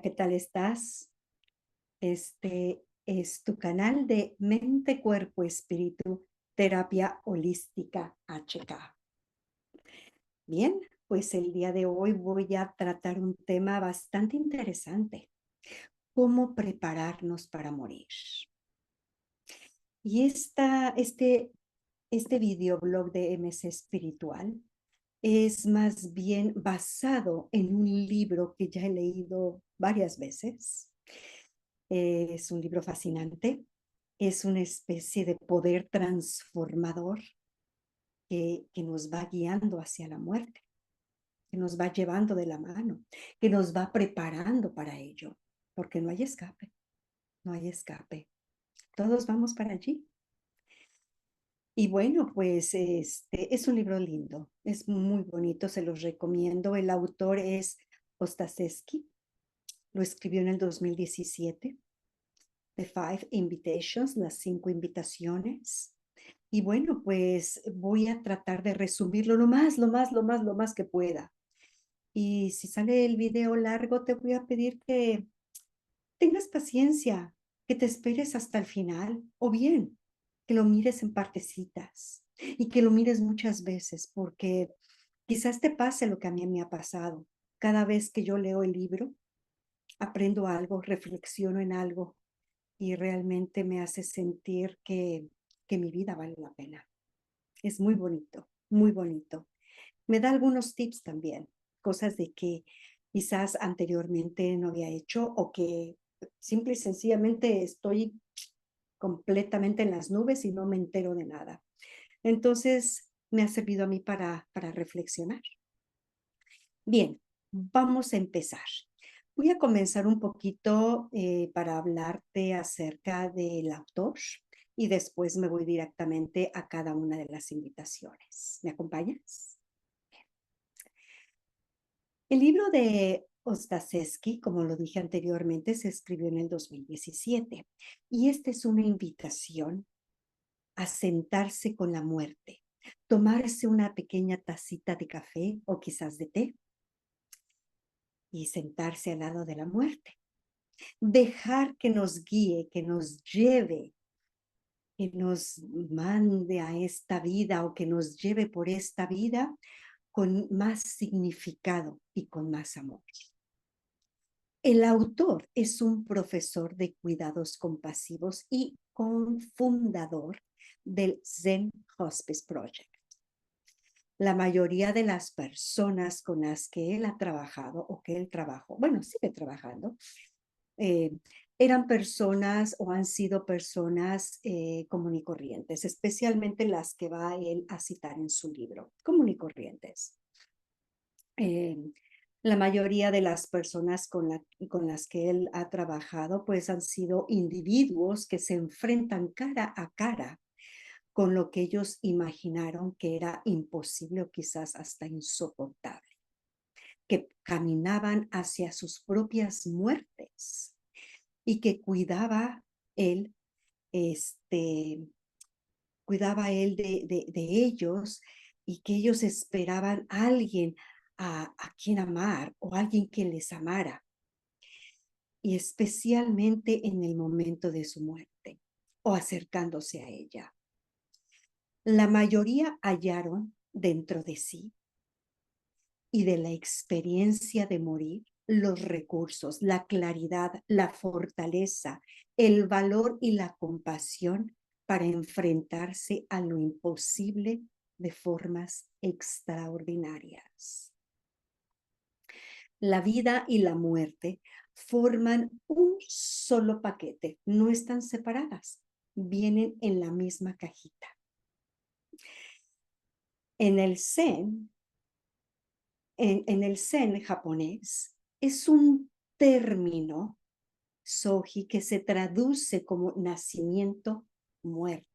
¿qué tal estás? Este es tu canal de Mente, Cuerpo, Espíritu, Terapia Holística HK. Bien, pues el día de hoy voy a tratar un tema bastante interesante, cómo prepararnos para morir. Y este videoblog de MS Espiritual es más bien basado en un libro que ya he leído varias veces. Es un libro fascinante, es una especie de poder transformador que nos va guiando hacia la muerte, que nos va llevando de la mano, que nos va preparando para ello, porque no hay escape, no hay escape. Todos vamos para allí. Y bueno, pues es un libro lindo, es muy bonito, se los recomiendo. El autor es Ostaseski, lo escribió en el 2017. The Five Invitations, las 5 invitaciones. Y bueno, pues voy a tratar de resumirlo lo más que pueda. Y si sale el video largo, te voy a pedir que tengas paciencia, que te esperes hasta el final, o bien que lo mires en partecitas y que lo mires muchas veces, porque quizás te pase lo que a mí me ha pasado. Cada vez que yo leo el libro, aprendo algo, reflexiono en algo y realmente me hace sentir que mi vida vale la pena. Es muy bonito, muy bonito. Me da algunos tips también, cosas de que quizás anteriormente no había hecho o que simple y sencillamente estoy completamente en las nubes y no me entero de nada. Entonces, me ha servido a mí para reflexionar. Bien, vamos a empezar. Voy a comenzar un poquito para hablarte acerca del autor y después me voy directamente a cada una de las invitaciones. ¿Me acompañas? El libro de Ostaseski, como lo dije anteriormente, se escribió en el 2017 y esta es una invitación a sentarse con la muerte, tomarse una pequeña tacita de café o quizás de té y sentarse al lado de la muerte. Dejar que nos guíe, que nos lleve, que nos mande a esta vida o que nos lleve por esta vida con más significado y con más amor. El autor es un profesor de cuidados compasivos y cofundador del Zen Hospice Project. La mayoría de las personas con las que él ha trabajado o que él trabajó, bueno, sigue trabajando, eh, eran personas o han sido personas común y corrientes, especialmente las que va él a citar en su libro, común y corrientes. Eh, la mayoría de las personas con las que él ha trabajado, pues han sido individuos que se enfrentan cara a cara con lo que ellos imaginaron que era imposible o quizás hasta insoportable, que caminaban hacia sus propias muertes y que él, este, cuidaba él de ellos y que ellos esperaban a alguien a quien amar o alguien que les amara, y especialmente en el momento de su muerte o acercándose a ella. La mayoría hallaron dentro de sí y de la experiencia de morir los recursos, la claridad, la fortaleza, el valor y la compasión para enfrentarse a lo imposible de formas extraordinarias. La vida y la muerte forman un solo paquete, no están separadas, vienen en la misma cajita. En el Zen, en el Zen japonés, es un término Soji que se traduce como nacimiento, muerte.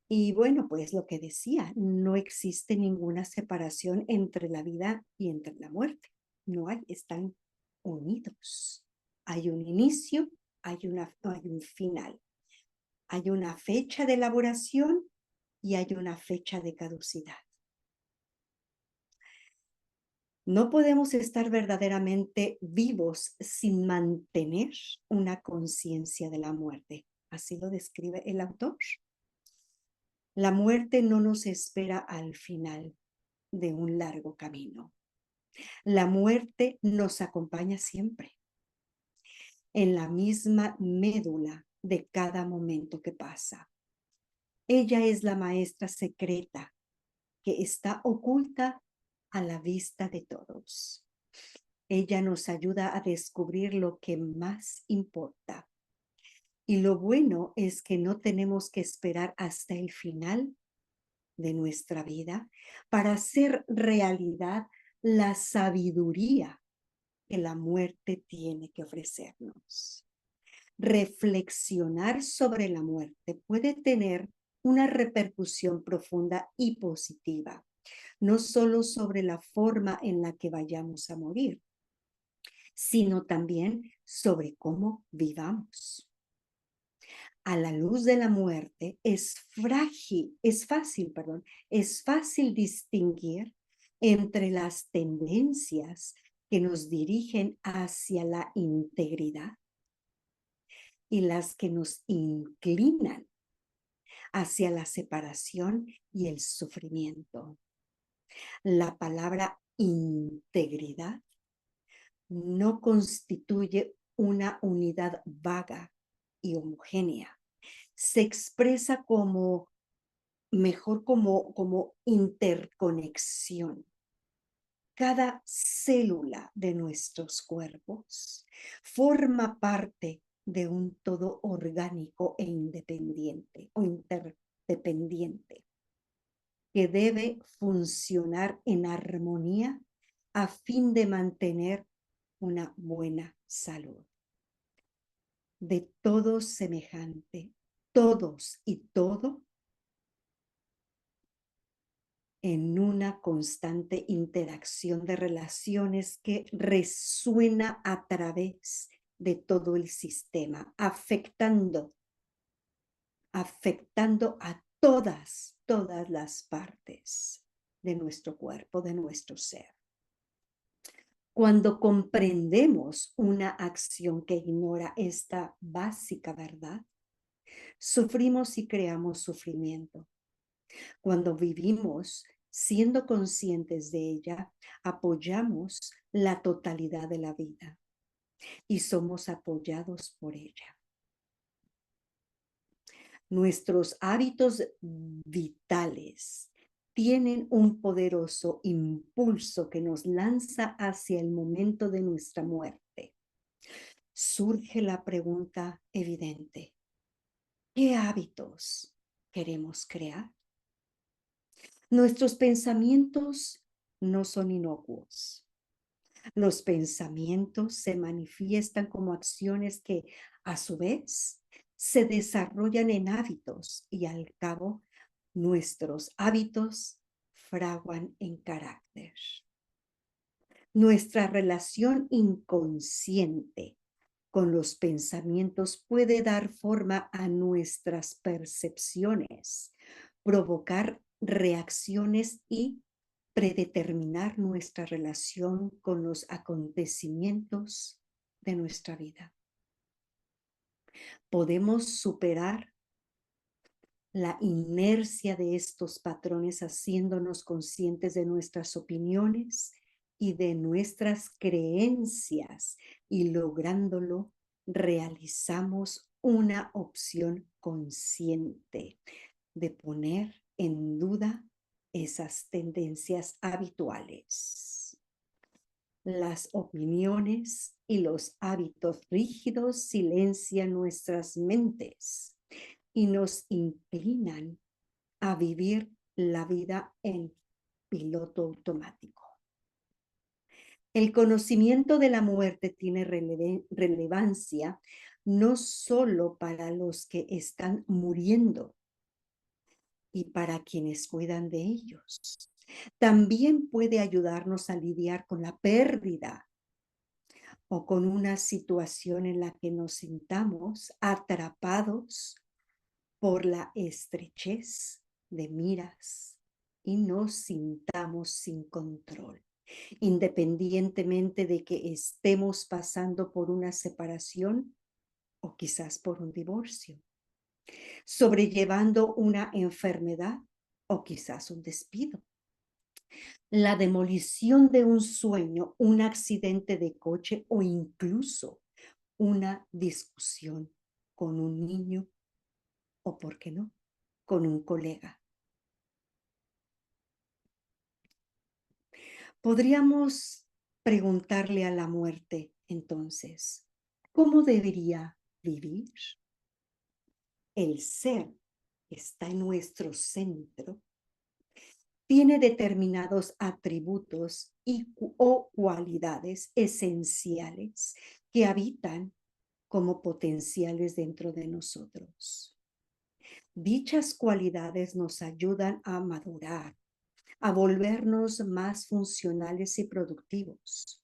Y bueno, pues lo que decía, no existe ninguna separación entre la vida y entre la muerte. No hay, están unidos. Hay un inicio, hay un final. Hay una fecha de elaboración y hay una fecha de caducidad. No podemos estar verdaderamente vivos sin mantener una conciencia de la muerte. Así lo describe el autor. La muerte no nos espera al final de un largo camino. La muerte nos acompaña siempre, en la misma médula de cada momento que pasa. Ella es la maestra secreta que está oculta a la vista de todos. Ella nos ayuda a descubrir lo que más importa. Y lo bueno es que no tenemos que esperar hasta el final de nuestra vida para hacer realidad la sabiduría que la muerte tiene que ofrecernos. Reflexionar sobre la muerte puede tener una repercusión profunda y positiva, no solo sobre la forma en la que vayamos a morir, sino también sobre cómo vivamos. A la luz de la muerte es fácil distinguir entre las tendencias que nos dirigen hacia la integridad y las que nos inclinan hacia la separación y el sufrimiento. La palabra integridad no constituye una unidad vaga y homogénea. Se expresa como interconexión. Cada célula de nuestros cuerpos forma parte de un todo orgánico e independiente o interdependiente que debe funcionar en armonía a fin de mantener una buena salud. De todo semejante, todos y todo en una constante interacción de relaciones que resuena a través de todo el sistema, afectando a todas las partes de nuestro cuerpo, de nuestro ser. Cuando comprendemos una acción que ignora esta básica verdad, sufrimos y creamos sufrimiento. Cuando vivimos siendo conscientes de ella, apoyamos la totalidad de la vida y somos apoyados por ella. Nuestros hábitos vitales tienen un poderoso impulso que nos lanza hacia el momento de nuestra muerte. Surge la pregunta evidente: ¿qué hábitos queremos crear? Nuestros pensamientos no son inocuos. Los pensamientos se manifiestan como acciones que, a su vez, se desarrollan en hábitos y al cabo, nuestros hábitos fraguan en carácter. Nuestra relación inconsciente con los pensamientos puede dar forma a nuestras percepciones, provocar reacciones y predeterminar nuestra relación con los acontecimientos de nuestra vida. Podemos superar la inercia de estos patrones haciéndonos conscientes de nuestras opiniones y de nuestras creencias, y lográndolo realizamos una opción consciente de poner en duda esas tendencias habituales. Las opiniones y los hábitos rígidos silencian nuestras mentes y nos inclinan a vivir la vida en piloto automático. El conocimiento de la muerte tiene relevancia no solo para los que están muriendo y para quienes cuidan de ellos. También puede ayudarnos a lidiar con la pérdida o con una situación en la que nos sintamos atrapados por la estrechez de miras y nos sintamos sin control. independientemente de que estemos pasando por una separación o quizás por un divorcio, sobrellevando una enfermedad o quizás un despido, la demolición de un sueño, un accidente de coche o incluso una discusión con un niño o, ¿por qué no?, con un colega. Podríamos preguntarle a la muerte, entonces, ¿cómo debería vivir? El ser está en nuestro centro, tiene determinados atributos o cualidades esenciales que habitan como potenciales dentro de nosotros. Dichas cualidades nos ayudan a madurar, a volvernos más funcionales y productivos.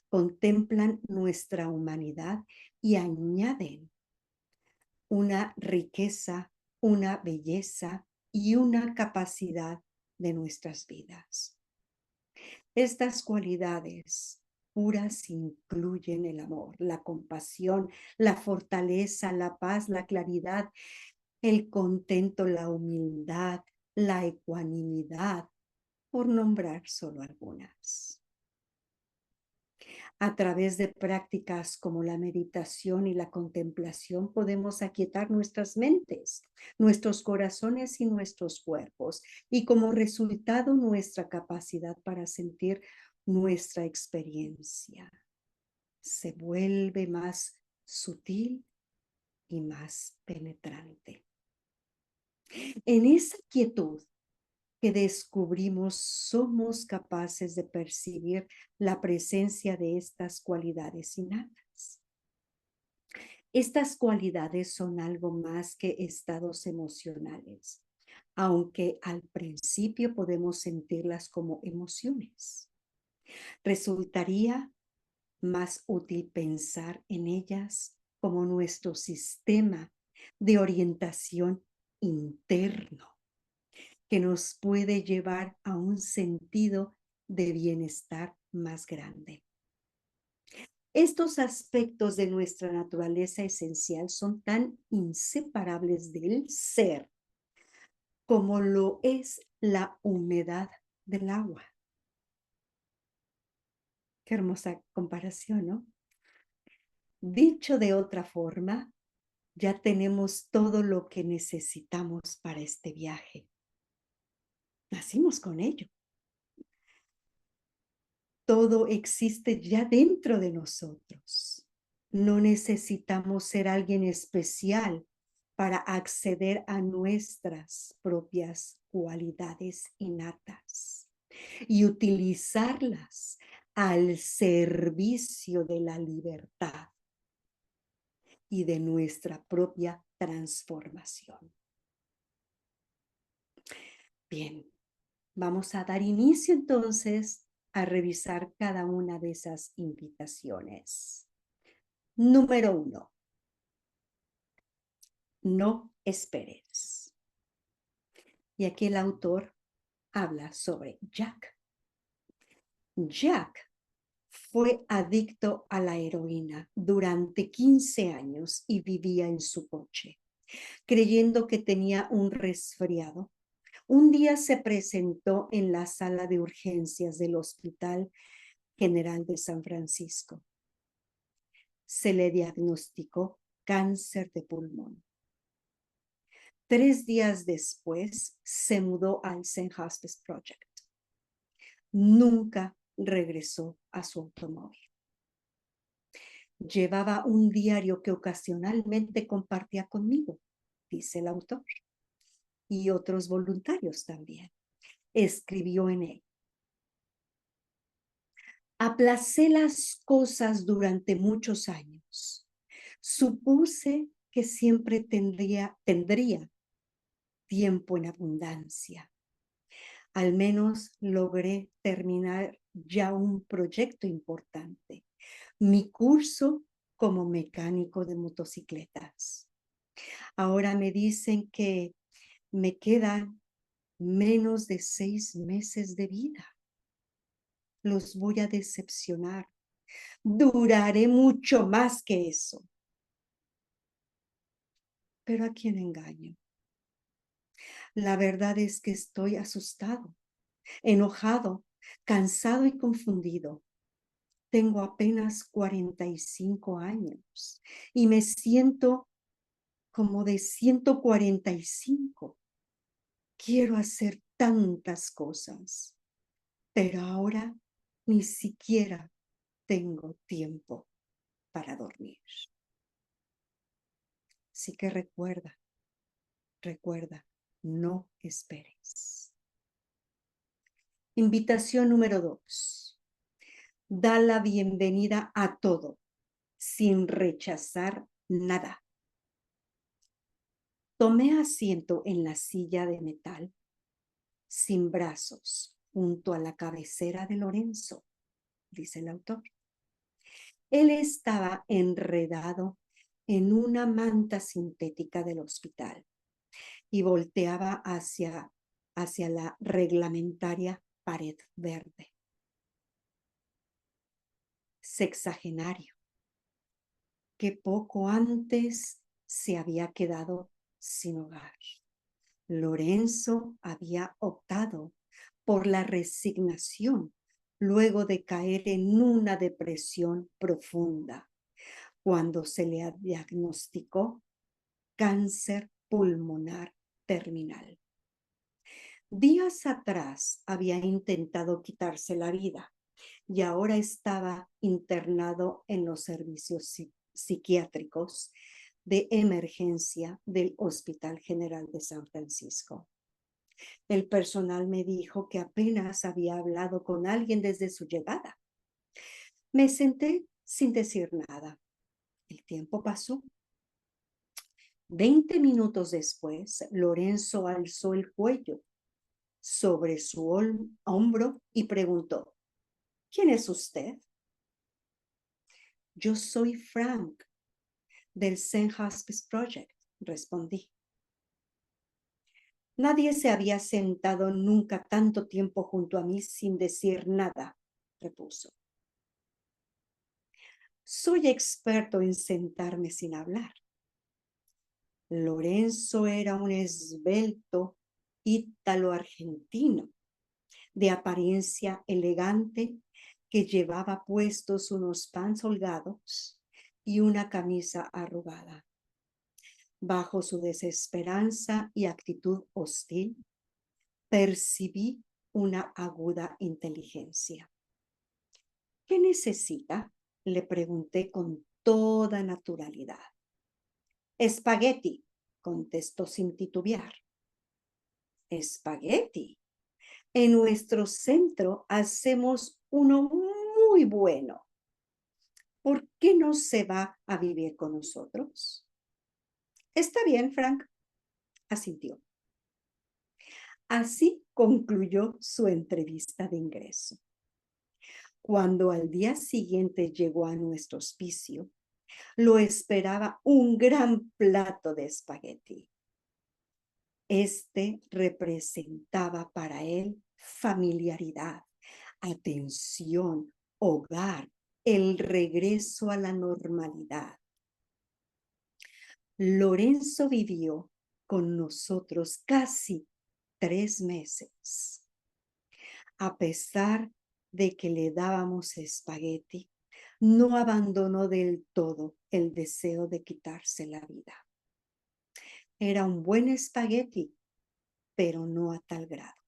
Contemplan nuestra humanidad y añaden una riqueza, una belleza y una capacidad de nuestras vidas. Estas cualidades puras incluyen el amor, la compasión, la fortaleza, la paz, la claridad, el contento, la humildad, la ecuanimidad, por nombrar solo algunas. A través de prácticas como la meditación y la contemplación podemos aquietar nuestras mentes, nuestros corazones y nuestros cuerpos, y como resultado nuestra capacidad para sentir nuestra experiencia se vuelve más sutil y más penetrante. En esa quietud que descubrimos, somos capaces de percibir la presencia de estas cualidades innatas. Estas cualidades son algo más que estados emocionales, aunque al principio podemos sentirlas como emociones. Resultaría más útil pensar en ellas como nuestro sistema de orientación interno, que nos puede llevar a un sentido de bienestar más grande. Estos aspectos de nuestra naturaleza esencial son tan inseparables del ser como lo es la humedad del agua. Qué hermosa comparación, ¿no? Dicho de otra forma, ya tenemos todo lo que necesitamos para este viaje. Nacimos con ello. Todo existe ya dentro de nosotros. No necesitamos ser alguien especial para acceder a nuestras propias cualidades innatas y utilizarlas al servicio de la libertad y de nuestra propia transformación. Bien, vamos a dar inicio entonces a revisar cada una de esas invitaciones. Número 1. No esperes. Y aquí el autor habla sobre Jack. Jack fue adicto a la heroína durante 15 años y vivía en su coche, creyendo que tenía un resfriado. Un día se presentó en la sala de urgencias del Hospital General de San Francisco. Se le diagnosticó cáncer de pulmón. 3 días después se mudó al St. Hospice Project. Nunca regresó a su automóvil. Llevaba un diario que ocasionalmente compartía conmigo, dice el autor, y otros voluntarios también. Escribió en él: aplacé las cosas durante muchos años. Supuse que siempre tendría tiempo en abundancia. Al menos logré terminar ya un proyecto importante, mi curso como mecánico de motocicletas. Ahora me dicen que me quedan menos de 6 meses de vida. Los voy a decepcionar. Duraré mucho más que eso. Pero ¿a quién engaño? La verdad es que estoy asustado, enojado, cansado y confundido. Tengo apenas 45 años y me siento como de 145. Quiero hacer tantas cosas, pero ahora ni siquiera tengo tiempo para dormir. Así que recuerda, no esperes. Invitación número 2. Da la bienvenida a todo, sin rechazar nada. Tomé asiento en la silla de metal, sin brazos, junto a la cabecera de Lorenzo, dice el autor. Él estaba enredado en una manta sintética del hospital y volteaba hacia la reglamentaria pared verde. Sexagenario, que poco antes se había quedado sin hogar. Lorenzo había optado por la resignación luego de caer en una depresión profunda cuando se le diagnosticó cáncer pulmonar terminal. Días atrás había intentado quitarse la vida y ahora estaba internado en los servicios psiquiátricos de emergencia del Hospital General de San Francisco. El personal me dijo que apenas había hablado con alguien desde su llegada. Me senté sin decir nada. El tiempo pasó. 20 minutos después, Lorenzo alzó el cuello sobre su hombro y preguntó: ¿Quién es usted? Yo soy Frank, del Zen Hospice Project, respondí. Nadie se había sentado nunca tanto tiempo junto a mí sin decir nada, repuso. Soy experto en sentarme sin hablar. Lorenzo era un esbelto ítalo-argentino, de apariencia elegante, que llevaba puestos unos pants holgados y una camisa arrugada. Bajo su desesperanza y actitud hostil, percibí una aguda inteligencia. ¿Qué necesita? Le pregunté con toda naturalidad. Espagueti, contestó sin titubear. Espagueti. En nuestro centro hacemos uno muy bueno. ¿Por qué no se va a vivir con nosotros? Está bien, Frank, asintió. Así concluyó su entrevista de ingreso. Cuando al día siguiente llegó a nuestro hospicio, lo esperaba un gran plato de espagueti. Este representaba para él familiaridad, atención, hogar, el regreso a la normalidad. Lorenzo vivió con nosotros casi 3 meses. A pesar de que le dábamos espagueti, no abandonó del todo el deseo de quitarse la vida. Era un buen espagueti, pero no a tal grado.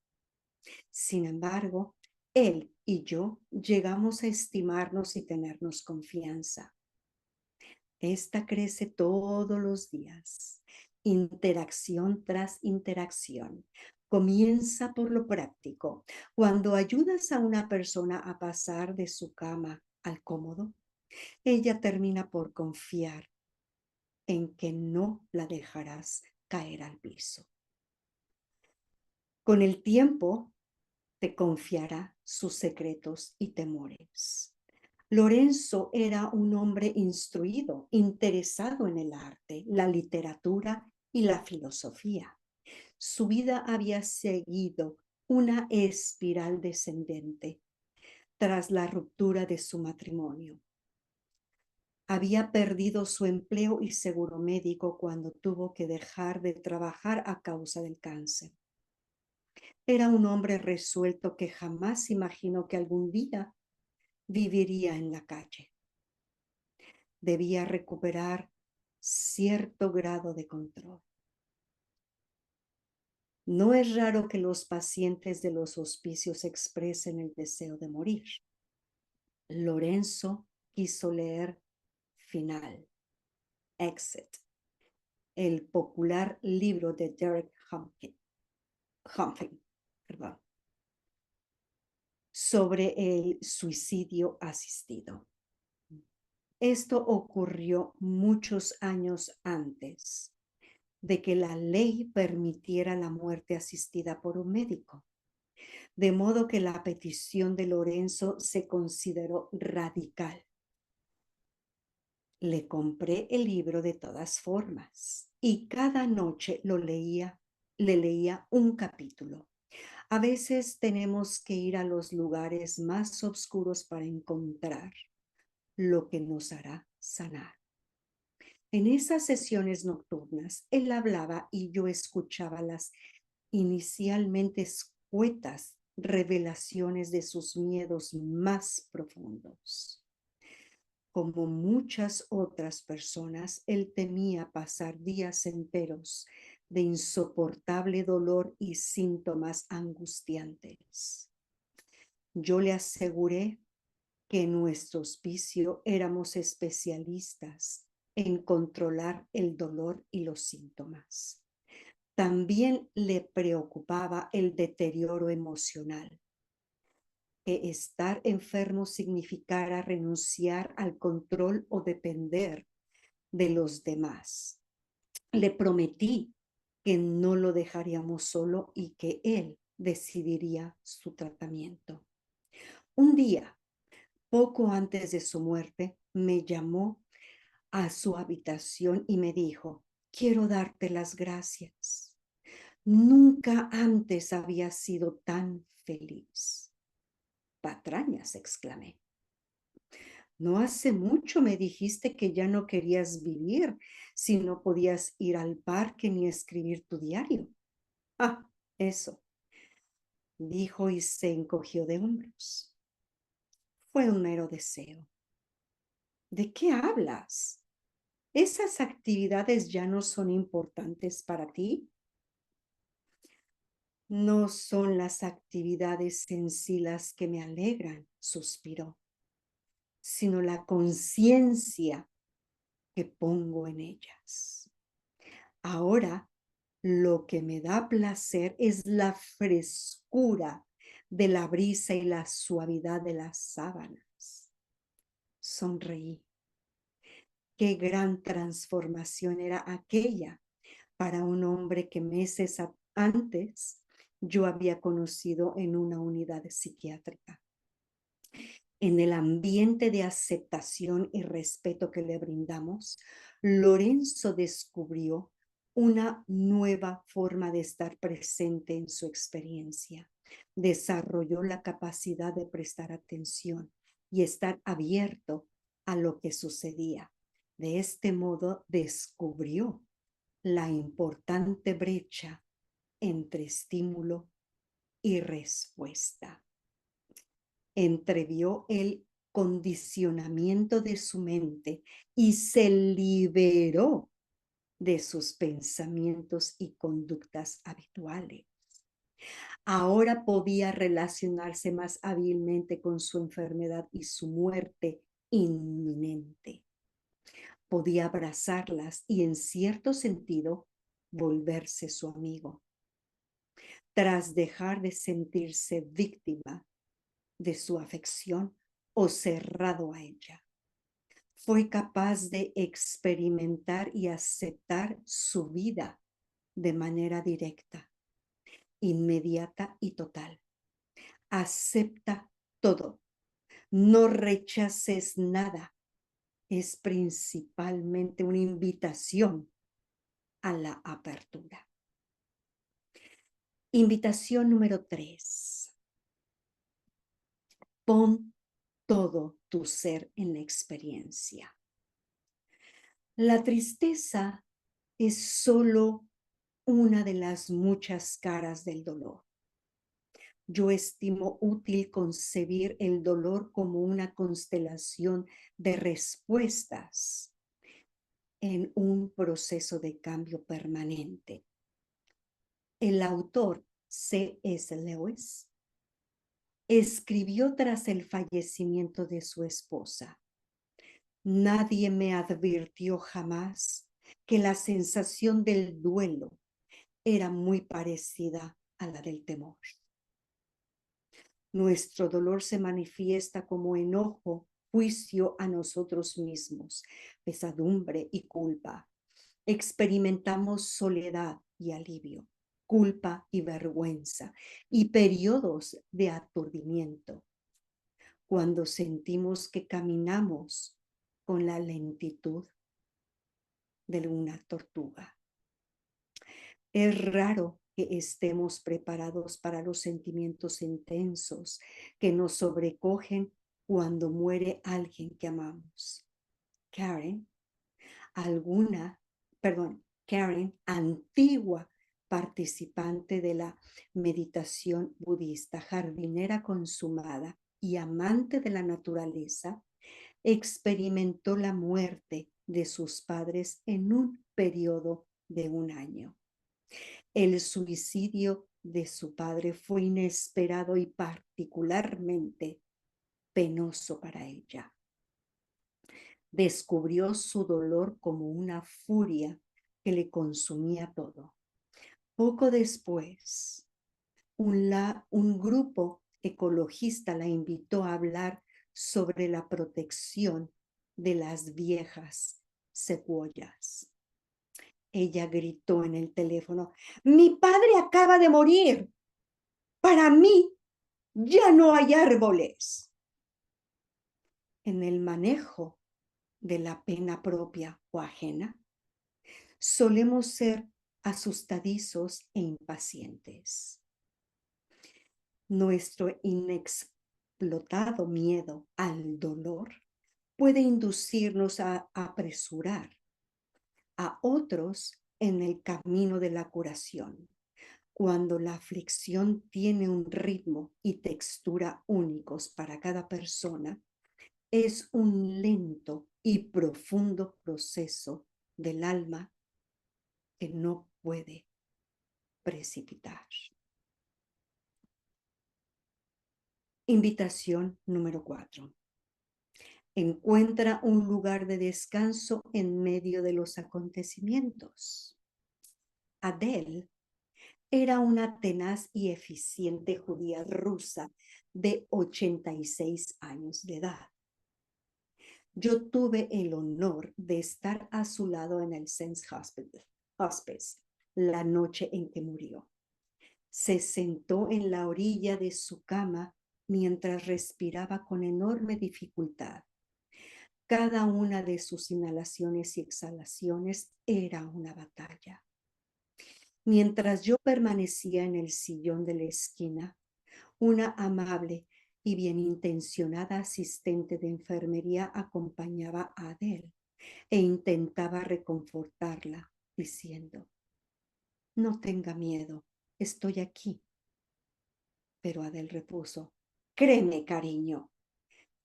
Sin embargo, él y yo llegamos a estimarnos y tenernos confianza. Esta crece todos los días, interacción tras interacción. Comienza por lo práctico. Cuando ayudas a una persona a pasar de su cama al cómodo, ella termina por confiar en que no la dejarás caer al piso. Con el tiempo, te confiará sus secretos y temores. Lorenzo era un hombre instruido, interesado en el arte, la literatura y la filosofía. Su vida había seguido una espiral descendente, tras la ruptura de su matrimonio. Había perdido su empleo y seguro médico cuando tuvo que dejar de trabajar a causa del cáncer. Era un hombre resuelto que jamás imaginó que algún día viviría en la calle. Debía recuperar cierto grado de control. No es raro que los pacientes de los hospicios expresen el deseo de morir. Lorenzo quiso leer Final, Exit, el popular libro de Derek Humphrey, sobre el suicidio asistido. Esto ocurrió muchos años antes de que la ley permitiera la muerte asistida por un médico, de modo que la petición de Lorenzo se consideró radical. Le compré el libro de todas formas y cada noche le leía un capítulo. A veces tenemos que ir a los lugares más oscuros para encontrar lo que nos hará sanar. En esas sesiones nocturnas, él hablaba y yo escuchaba las inicialmente escuetas revelaciones de sus miedos más profundos. Como muchas otras personas, él temía pasar días enteros de insoportable dolor y síntomas angustiantes. Yo le aseguré que en nuestro hospicio éramos especialistas en controlar el dolor y los síntomas. También le preocupaba el deterioro emocional, que estar enfermo significara renunciar al control o depender de los demás. Le prometí que no lo dejaríamos solo y que él decidiría su tratamiento. Un día, poco antes de su muerte, me llamó a su habitación y me dijo: quiero darte las gracias. Nunca antes había sido tan feliz. Patrañas, exclamé. No hace mucho me dijiste que ya no querías vivir si no podías ir al parque ni escribir tu diario. Ah, eso, dijo y se encogió de hombros. Fue un mero deseo. ¿De qué hablas? ¿Esas actividades ya no son importantes para ti? No son las actividades en sí las que me alegran, suspiró, sino la conciencia que pongo en ellas. Ahora, lo que me da placer es la frescura de la brisa y la suavidad de las sábanas. Sonreí. Qué gran transformación era aquella para un hombre que meses antes yo había conocido en una unidad psiquiátrica. En el ambiente de aceptación y respeto que le brindamos, Lorenzo descubrió una nueva forma de estar presente en su experiencia. Desarrolló la capacidad de prestar atención y estar abierto a lo que sucedía. De este modo descubrió la importante brecha entre estímulo y respuesta. Entrevió el condicionamiento de su mente y se liberó de sus pensamientos y conductas habituales. Ahora podía relacionarse más hábilmente con su enfermedad y su muerte inminente. Podía abrazarlas y, en cierto sentido, volverse su amigo. Tras dejar de sentirse víctima de su afección o cerrado a ella, fue capaz de experimentar y aceptar su vida de manera directa, inmediata y total. Acepta todo, no rechaces nada. Es principalmente una invitación a la apertura. Invitación número 3. Pon todo tu ser en la experiencia. La tristeza es solo una de las muchas caras del dolor. Yo estimo útil concebir el dolor como una constelación de respuestas en un proceso de cambio permanente. El autor C.S. Lewis escribió tras el fallecimiento de su esposa: nadie me advirtió jamás que la sensación del duelo era muy parecida a la del temor. Nuestro dolor se manifiesta como enojo, juicio a nosotros mismos, pesadumbre y culpa. Experimentamos soledad y alivio, culpa y vergüenza, y periodos de aturdimiento. Cuando sentimos que caminamos con la lentitud de una tortuga. Es raro que estemos preparados para los sentimientos intensos que nos sobrecogen cuando muere alguien que amamos. Karen, antigua participante de la meditación budista, jardinera consumada y amante de la naturaleza, experimentó la muerte de sus padres en un periodo de un año. El suicidio de su padre fue inesperado y particularmente penoso para ella. Descubrió su dolor como una furia que le consumía todo. Poco después, un grupo ecologista la invitó a hablar sobre la protección de las viejas secuoyas. Ella gritó en el teléfono: mi padre acaba de morir. Para mí ya no hay árboles. En el manejo de la pena propia o ajena, solemos ser asustadizos e impacientes. Nuestro inexplotado miedo al dolor puede inducirnos a apresurar a otros en el camino de la curación. Cuando la aflicción tiene un ritmo y textura únicos para cada persona, es un lento y profundo proceso del alma que no puede precipitar. Invitación número 4. Encuentra un lugar de descanso en medio de los acontecimientos. Adele era una tenaz y eficiente judía rusa de 86 años de edad. Yo tuve el honor de estar a su lado en el Sense Hospice la noche en que murió. Se sentó en la orilla de su cama mientras respiraba con enorme dificultad. Cada una de sus inhalaciones y exhalaciones era una batalla. Mientras yo permanecía en el sillón de la esquina, una amable y bien intencionada asistente de enfermería acompañaba a Adele e intentaba reconfortarla, diciendo: no tenga miedo, estoy aquí. Pero Adele repuso: créeme, cariño,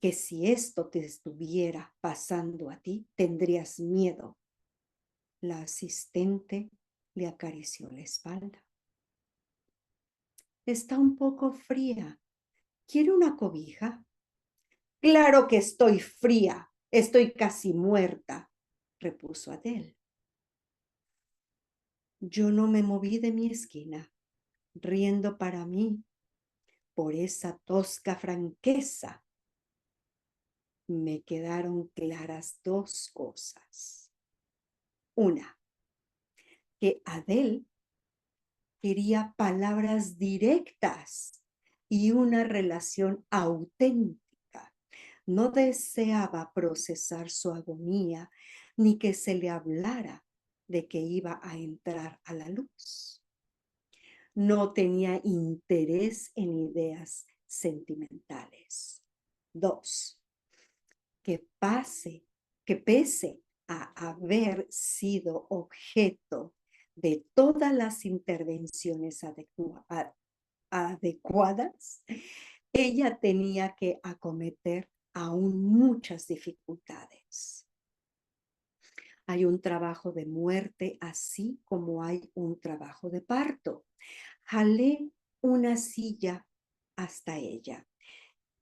que si esto te estuviera pasando a ti, tendrías miedo. La asistente le acarició la espalda. Está un poco fría. ¿Quiere una cobija? Claro que estoy fría. Estoy casi muerta, repuso Adele. Yo no me moví de mi esquina, riendo para mí por esa tosca franqueza. Me quedaron claras dos cosas. Una, que Adele quería palabras directas y una relación auténtica. No deseaba procesar su agonía ni que se le hablara de que iba a entrar a la luz. No tenía interés en ideas sentimentales. 2, que pese a haber sido objeto de todas las intervenciones adecuadas, ella tenía que acometer aún muchas dificultades. Hay un trabajo de muerte, así como hay un trabajo de parto. Jalé una silla hasta ella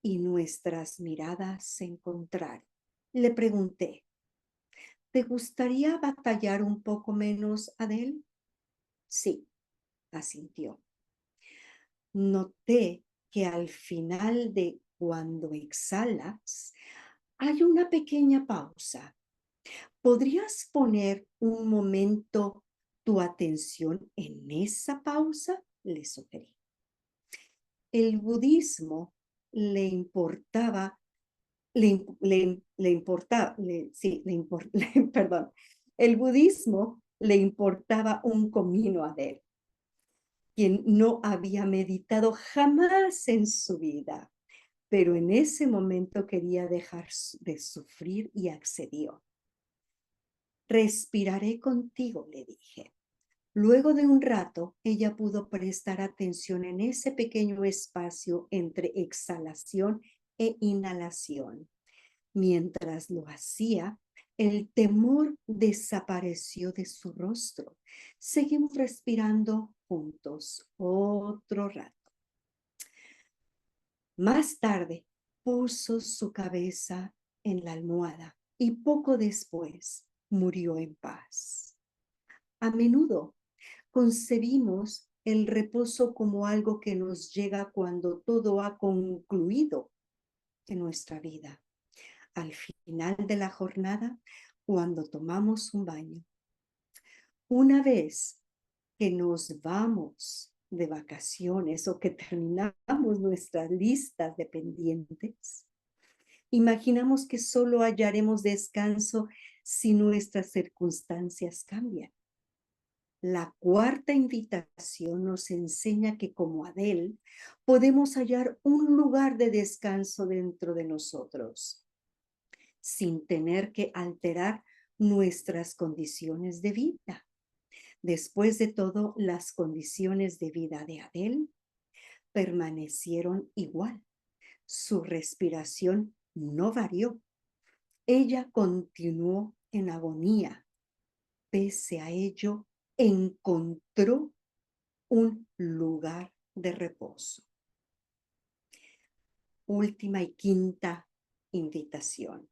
y nuestras miradas se encontraron. Le pregunté, ¿te gustaría batallar un poco menos, Adele? Sí, asintió. Noté que al final de cuando exhalas, hay una pequeña pausa. ¿Podrías poner un momento tu atención en esa pausa? Le sugerí. El budismo le importaba, perdón, el budismo le importaba un comino a él, quien no había meditado jamás en su vida, pero en ese momento quería dejar de sufrir y accedió. Respiraré contigo, le dije. Luego de un rato, ella pudo prestar atención en ese pequeño espacio entre exhalación e inhalación. Mientras lo hacía, el temor desapareció de su rostro. Seguimos respirando juntos otro rato. Más tarde, puso su cabeza en la almohada y poco después murió en paz. A menudo concebimos el reposo como algo que nos llega cuando todo ha concluido en nuestra vida. Al final de la jornada, cuando tomamos un baño. Una vez que nos vamos de vacaciones o que terminamos nuestras listas de pendientes, imaginamos que solo hallaremos descanso si nuestras circunstancias cambian. La cuarta invitación nos enseña que como Adele podemos hallar un lugar de descanso dentro de nosotros, sin tener que alterar nuestras condiciones de vida. Después de todo, las condiciones de vida de Adele permanecieron igual. Su respiración no varió. Ella continuó en agonía. Pese a ello, encontró un lugar de reposo. Última y quinta invitación.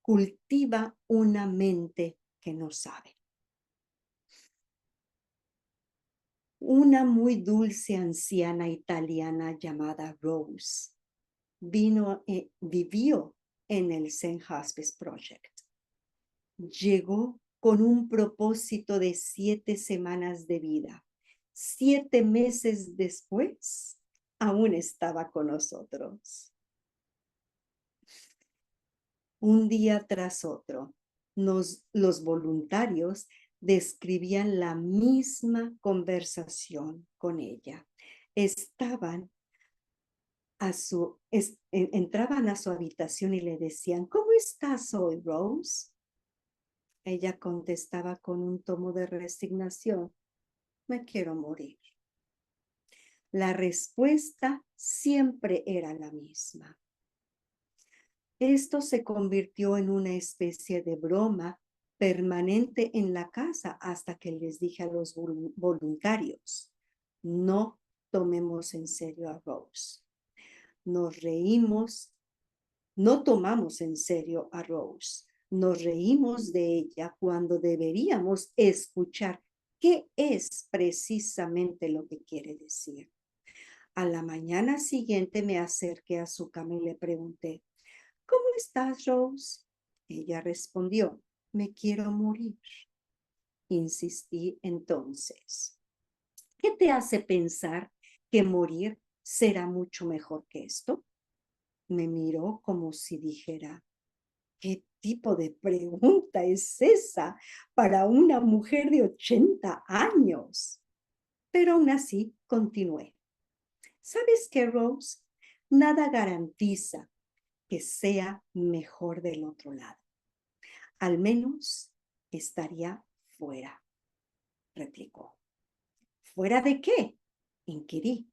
Cultiva una mente que no sabe. Una muy dulce anciana italiana llamada Rose vivió en el Zen Hospice Project. Llegó con un propósito de 7 semanas de vida. 7 meses después, aún estaba con nosotros. Un día tras otro, los voluntarios describían la misma conversación con ella. Entraban a su habitación y le decían, ¿cómo estás hoy, Rose? Ella contestaba con un tono de resignación, me quiero morir. La respuesta siempre era la misma. Esto se convirtió en una especie de broma permanente en la casa hasta que les dije a los voluntarios, no tomemos en serio a Rose. Nos reímos, no tomamos en serio a Rose. Nos reímos de ella cuando deberíamos escuchar qué es precisamente lo que quiere decir. A la mañana siguiente me acerqué a su cama y le pregunté, ¿cómo estás, Rose? Ella respondió, me quiero morir. Insistí entonces, ¿qué te hace pensar que morir será mucho mejor que esto? Me miró como si dijera, ¿qué tipo de pregunta es esa para una mujer de 80 años? Pero aún así continué. ¿Sabes qué, Rose? Nada garantiza que sea mejor del otro lado. Al menos estaría fuera, replicó. ¿Fuera de qué?, inquirí.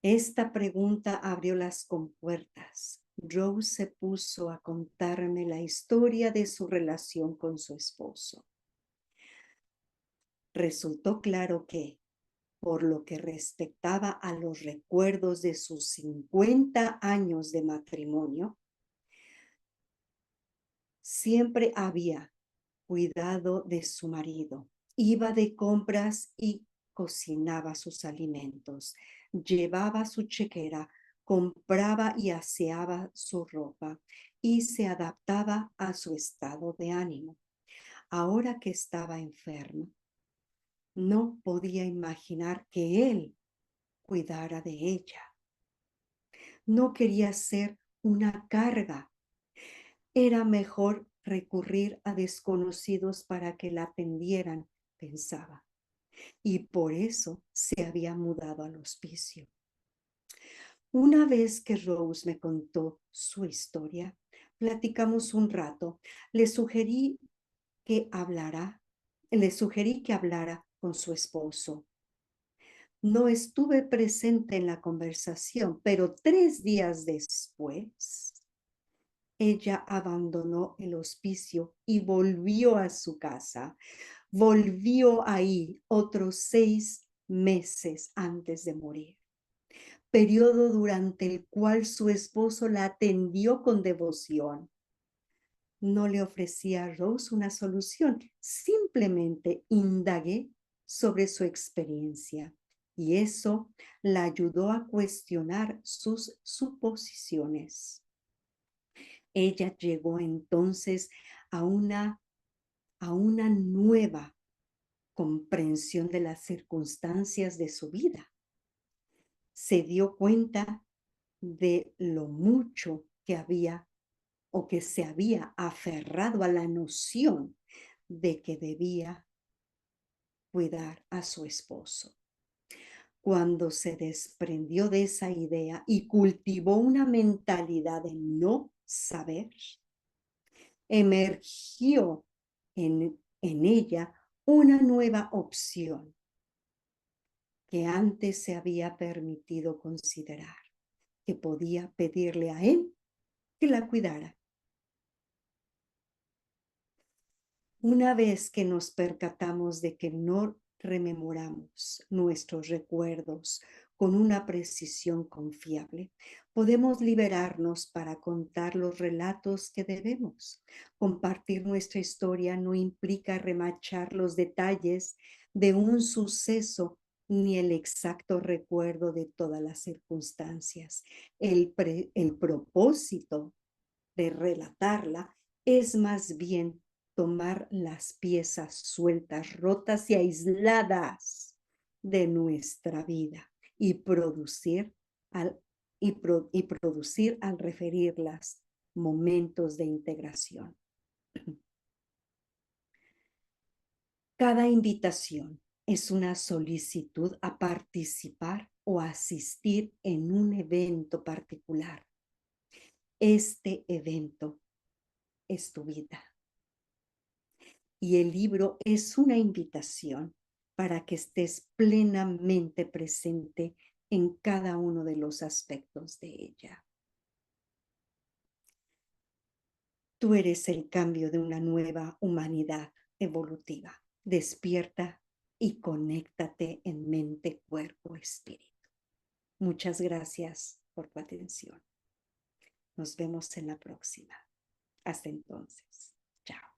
Esta pregunta abrió las compuertas. Rose se puso a contarme la historia de su relación con su esposo. Resultó claro que, por lo que respectaba a los recuerdos de sus 50 años de matrimonio, siempre había cuidado de su marido. Iba de compras y cocinaba sus alimentos, llevaba su chequera, compraba y aseaba su ropa y se adaptaba a su estado de ánimo. Ahora que estaba enferma, no podía imaginar que él cuidara de ella. No quería ser una carga. Era mejor recurrir a desconocidos para que la atendieran, pensaba, y por eso se había mudado al hospicio. Una vez que Rose me contó su historia, platicamos un rato. Le sugerí que hablara con su esposo. No estuve presente en la conversación, pero 3 días después, ella abandonó el hospicio y volvió a su casa. Volvió ahí otros 6 meses antes de morir, periodo durante el cual su esposo la atendió con devoción. No le ofrecí a Rose una solución, simplemente indagué sobre su experiencia y eso la ayudó a cuestionar sus suposiciones. Ella llegó entonces a una nueva comprensión de las circunstancias de su vida. Se dio cuenta de lo mucho que había o que se había aferrado a la noción de que debía cuidar a su esposo. Cuando se desprendió de esa idea y cultivó una mentalidad de no saber, emergió en ella una nueva opción que antes se había permitido considerar, que podía pedirle a él que la cuidara. Una vez que nos percatamos de que no rememoramos nuestros recuerdos con una precisión confiable, podemos liberarnos para contar los relatos que debemos. Compartir nuestra historia no implica remachar los detalles de un suceso ni el exacto recuerdo de todas las circunstancias. El propósito de relatarla es más bien tomar las piezas sueltas, rotas y aisladas de nuestra vida y producir al referirlas momentos de integración. Cada invitación es una solicitud a participar o asistir en un evento particular. Este evento es tu vida. Y el libro es una invitación para que estés plenamente presente en cada uno de los aspectos de ella. Tú eres el cambio de una nueva humanidad evolutiva. Despierta y conéctate en mente, cuerpo, espíritu. Muchas gracias por tu atención. Nos vemos en la próxima. Hasta entonces. Chao.